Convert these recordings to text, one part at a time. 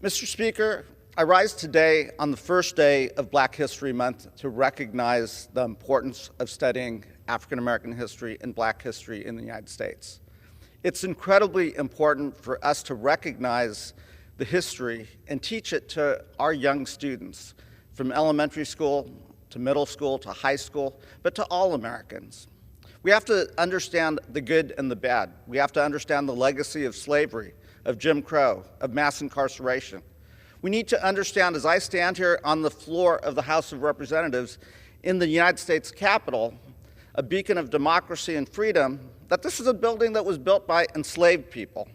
Mr. Speaker, I rise today on the first day of Black History Month to recognize the importance of studying African American history and Black history in the United States. It's incredibly important for us to recognize the history and teach it to our young students, from elementary school to middle school to high school, but to all Americans. We have to understand the good and the bad. We have to understand the legacy of slavery, of Jim Crow, of mass incarceration. We need to understand, as I stand here on the floor of the House of Representatives in the United States Capitol, a beacon of democracy and freedom, that this is a building that was built by enslaved people.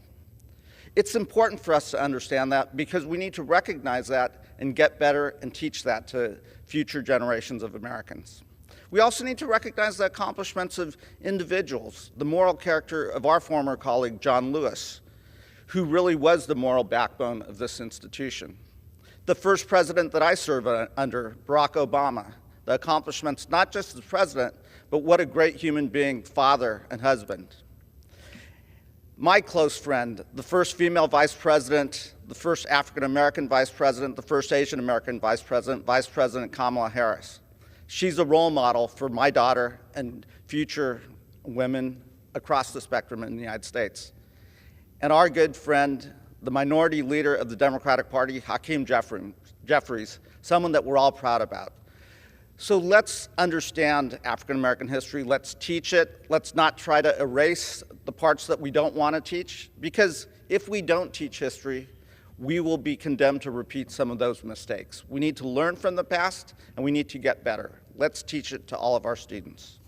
It's important for us to understand that because we need to recognize that and get better and teach that to future generations of Americans. We also need to recognize the accomplishments of individuals, the moral character of our former colleague, John Lewis, who really was the moral backbone of this institution. The first president that I served under, Barack Obama, the accomplishments not just as president, but what a great human being, father, and husband. My close friend, the first female vice president, the first African American vice president, the first Asian American vice President Kamala Harris. She's a role model for my daughter and future women across the spectrum in the United States. And our good friend, the minority leader of the Democratic Party, Hakeem Jeffries, someone that we're all proud about. So let's understand African American history, let's teach it, let's not try to erase the parts that we don't want to teach, because if we don't teach history, we will be condemned to repeat some of those mistakes. We need to learn from the past, and we need to get better. Let's teach it to all of our students.